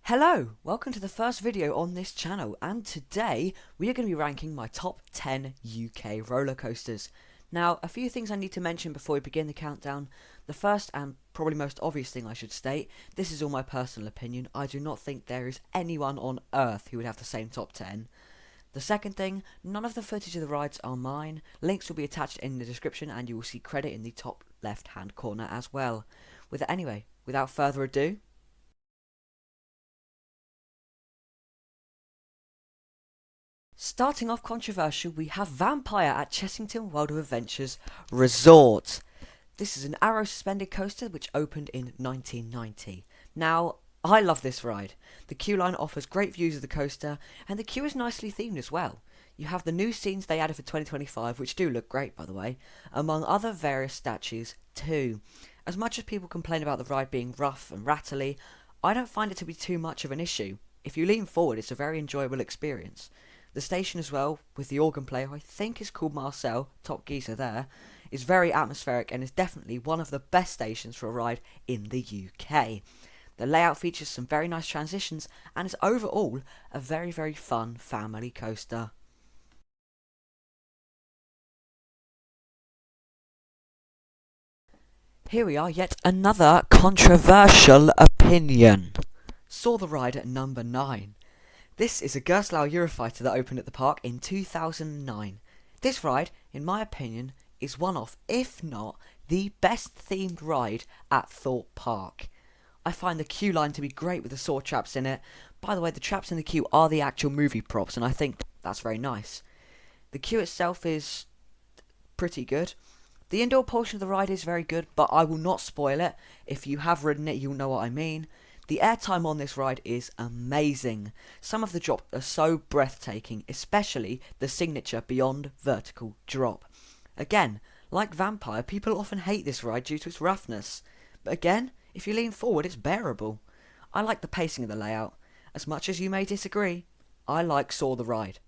Hello, welcome to the first video on this channel, and today we are going to be ranking my top 10 UK roller coasters. Now, a few things I need to mention before we begin the countdown. The first and probably most obvious thing I should state, this is all my personal opinion. I do not think there is anyone on earth who would have the same top 10. The second thing, none of the footage of the rides are mine. Links will be attached in the description and you will see credit in the top left hand corner as well. Without further ado, starting off controversial, we have Vampire at Chessington World of Adventures Resort. This is an arrow suspended coaster which opened in 1990. Now, I love this ride. The queue line offers great views of the coaster, and the queue is nicely themed as well. You have the new scenes they added for 2025, which do look great by the way, among other various statues too. As much as people complain about the ride being rough and rattly, I don't find it to be too much of an issue. If you lean forward, it's a very enjoyable experience. The station as well, with the organ player, who I think is called Marcel, top geezer there, is very atmospheric and is definitely one of the best stations for a ride in the UK. The layout features some very nice transitions and is overall a very fun family coaster. Here we are, yet another controversial opinion. Saw the ride at number 9. This is a Gerstlauer Eurofighter that opened at the park in 2009. This ride, in my opinion, is one of, if not, the best themed ride at Thorpe Park. I find the queue line to be great with the saw traps in it. By the way, the traps in the queue are the actual movie props, and I think that's very nice. The queue itself is pretty good. The indoor portion of the ride is very good, but I will not spoil it. If you have ridden it, you'll know what I mean. The airtime on this ride is amazing. Some of the drops are so breathtaking, especially the signature beyond vertical drop. Again, like Vampire, people often hate this ride due to its roughness. But again, if you lean forward, it's bearable. I like the pacing of the layout. As much as you may disagree, I like Saw the Ride.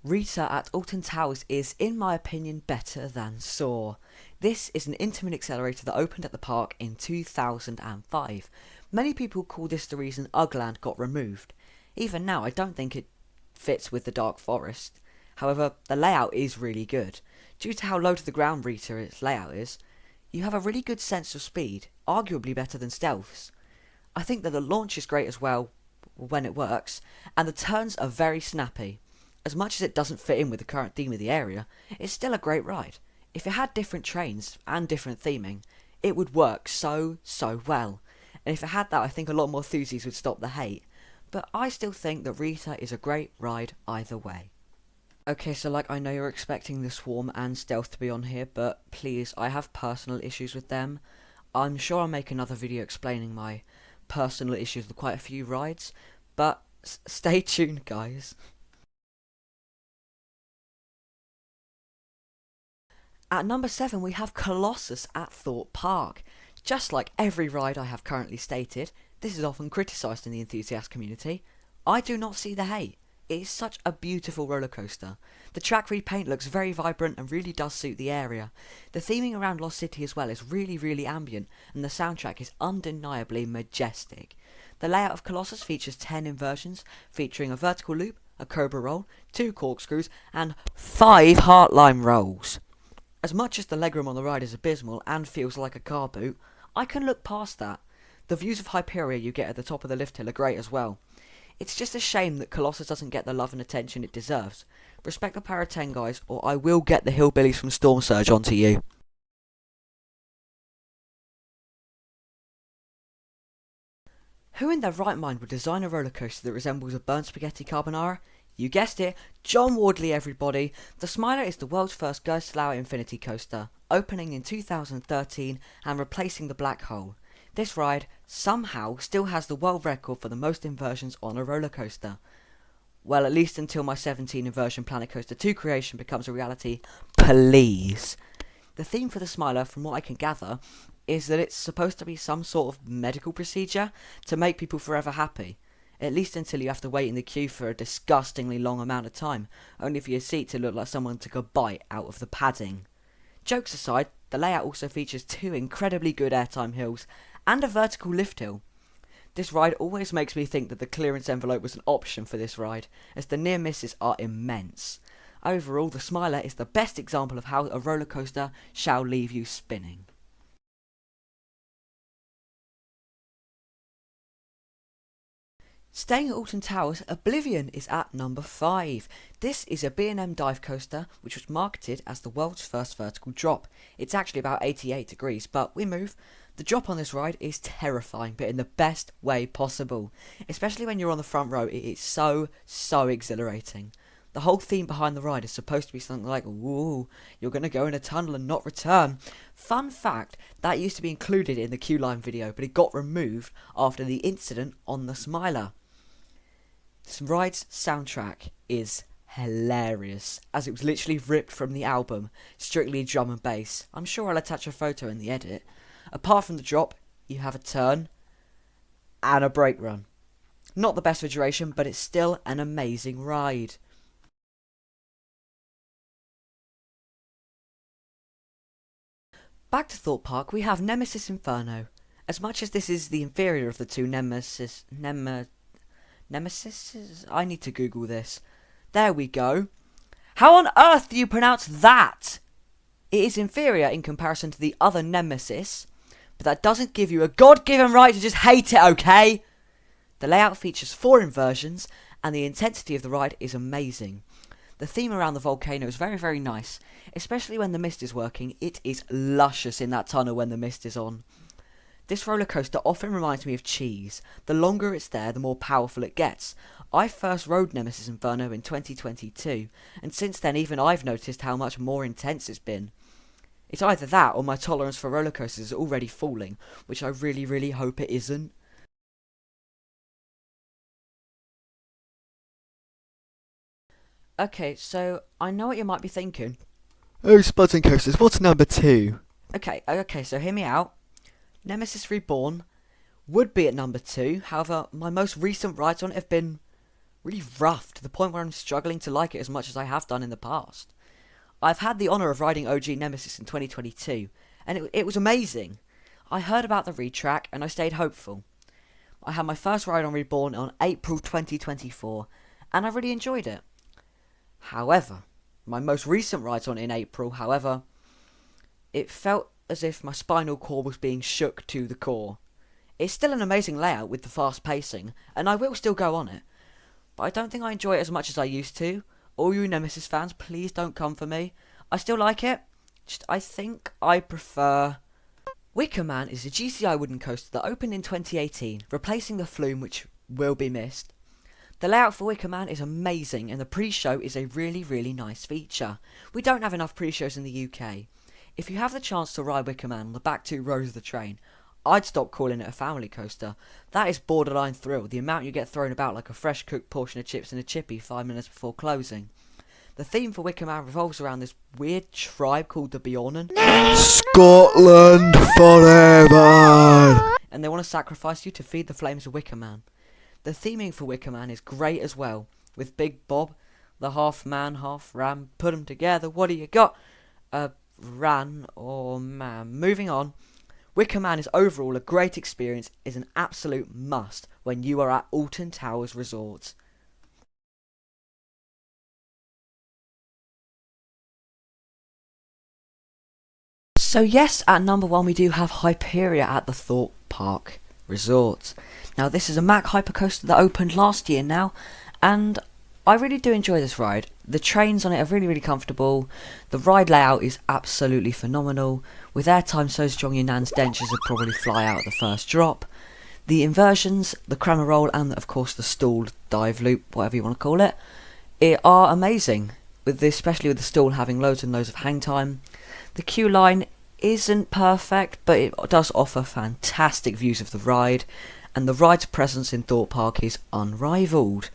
Rita at Alton Towers is, in my opinion, better than Saw. This is an intimate accelerator that opened at the park in 2005. Many people call this the reason Ugland got removed. Even now, I don't think it fits with the Dark Forest. However, the layout is really good. Due to how low to the ground Rita's layout is, you have a really good sense of speed, arguably better than Stealth's. I think that the launch is great as well when it works, and the turns are very snappy. As much as it doesn't fit in with the current theme of the area, it's still a great ride. If it had different trains and different theming, it would work so well. And if it had that, I think a lot more enthusiasts would stop the hate. But I still think that Rita is a great ride either way. Okay, so like I know you're expecting the Swarm and Stealth to be on here, but please, I have personal issues with them. I'm sure I'll make another video explaining my personal issues with quite a few rides, but stay tuned guys. At number 7 we have Colossus at Thorpe Park. Just like every ride I have currently stated, this is often criticised in the enthusiast community. I do not see the hate. It is such a beautiful roller coaster. The track repaint looks very vibrant and really does suit the area. The theming around Lost City as well is really ambient, and the soundtrack is undeniably majestic. The layout of Colossus features 10 inversions, featuring a vertical loop, a cobra roll, 2 corkscrews, and 5 heartline rolls. As much as the legroom on the ride is abysmal and feels like a car boot, I can look past that. The views of HYPERIA you get at the top of the lift hill are great as well. It's just a shame that Colossus doesn't get the love and attention it deserves. Respect the Para 10 guys, or I will get the hillbillies from Storm Surge onto you. Who in their right mind would design a roller coaster that resembles a burnt spaghetti carbonara? You guessed it, John Wardley everybody. The Smiler is the world's first Gerstlauer Infinity coaster, opening in 2013 and replacing the Black Hole. This ride, somehow, still has the world record for the most inversions on a roller coaster. Well, at least until my 17 inversion Planet Coaster 2 creation becomes a reality, please. The theme for the Smiler, from what I can gather, is that it's supposed to be some sort of medical procedure to make people forever happy. At least until you have to wait in the queue for a disgustingly long amount of time, only for your seat to look like someone took a bite out of the padding. Jokes aside, the layout also features 2 incredibly good airtime hills and a vertical lift hill. This ride always makes me think that the clearance envelope was an option for this ride, as the near misses are immense. Overall, the Smiler is the best example of how a roller coaster shall leave you spinning. Staying at Alton Towers, Oblivion is at number 5. This is a B&M dive coaster which was marketed as the world's first vertical drop. It's actually about 88 degrees, but we move. The drop on this ride is terrifying, but in the best way possible. Especially when you're on the front row, it is so exhilarating. The whole theme behind the ride is supposed to be something like, "Ooh, you're going to go in a tunnel and not return." Fun fact, that used to be included in the Q-Line video, but it got removed after the incident on the Smiler. This ride's soundtrack is hilarious, as it was literally ripped from the album, strictly drum and bass. I'm sure I'll attach a photo in the edit. Apart from the drop, you have a turn and a brake run. Not the best for duration, but it's still an amazing ride. Back to Thorpe Park, we have Nemesis Inferno. As much as this is the inferior of the two Nemesis... Nemesis? I need to Google this. There we go. How on earth do you pronounce that? It is inferior in comparison to the other Nemesis, but that doesn't give you a God-given right to just hate it, okay? The layout features 4 inversions, and the intensity of the ride is amazing. The theme around the volcano is very nice, especially when the mist is working. It is luscious in that tunnel when the mist is on. This roller coaster often reminds me of cheese. The longer it's there, the more powerful it gets. I first rode Nemesis Inferno in 2022, and since then even I've noticed how much more intense it's been. It's either that or my tolerance for roller coasters is already falling, which I really hope it isn't. Okay, so I know what you might be thinking. Oh, Spuds and Coasters, what's number 2? Okay, so hear me out. Nemesis Reborn would be at number 2, however, my most recent rides on it have been really rough, to the point where I'm struggling to like it as much as I have done in the past. I've had the honour of riding OG Nemesis in 2022, and it was amazing. I heard about the retrack, and I stayed hopeful. I had my first ride on Reborn on April 2024, and I really enjoyed it. However, my most recent rides on in April, it felt as if my spinal cord was being shook to the core. It's still an amazing layout with the fast pacing, and I will still go on it, but I don't think I enjoy it as much as I used to. All you Nemesis fans, please don't come for me. I still like it, just I think I prefer... Wicker Man is a GCI wooden coaster that opened in 2018, replacing the Flume, which will be missed. The layout for Wicker Man is amazing, and the pre-show is a really nice feature. We don't have enough pre-shows in the UK. If you have the chance to ride Wicker Man on the back 2 rows of the train, I'd stop calling it a family coaster. That is borderline thrill, the amount you get thrown about like a fresh cooked portion of chips in a chippy 5 minutes before closing. The theme for Wicker Man revolves around this weird tribe called the Bjornen. Scotland forever! And they want to sacrifice you to feed the flames of Wicker Man. The theming for Wicker Man is great as well, with Big Bob, the half man, half ram, put them together, what do you got? Ran or man. Moving on. Wicker Man is overall a great experience, is an absolute must when you are at Alton Towers Resort. So yes, at number 1 we do have HYPERIA at the Thorpe Park Resort. Now this is a Mack hypercoaster that opened last year now, and I really do enjoy this ride. The trains on it are really comfortable. The ride layout is absolutely phenomenal. With airtime so strong your nan's dentures would probably fly out at the first drop. The inversions, the crammer roll, and of course the stall dive loop, whatever you want to call it, are amazing. Especially with the stall having loads and loads of hang time. The queue line isn't perfect, but it does offer fantastic views of the ride, and the ride's presence in Thorpe Park is unrivaled.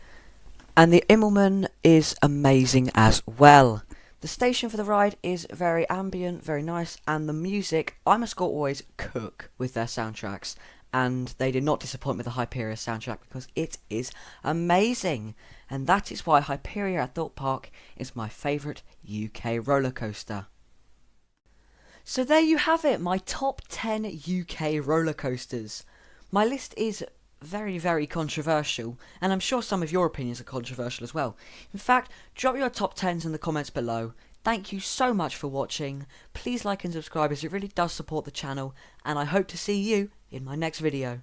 And the Immelman is amazing as well. The station for the ride is very ambient, very nice, and the music, I must always cook with their soundtracks, and they did not disappoint with the HYPERIA soundtrack because it is amazing. And that is why HYPERIA at Thorpe Park is my favourite UK roller coaster. So there you have it, my top 10 UK roller coasters. My list is very, very controversial, and I'm sure some of your opinions are controversial as well. In fact, drop your top 10s in the comments below. Thank you so much for watching. Please like and subscribe as it really does support the channel, and I hope to see you in my next video.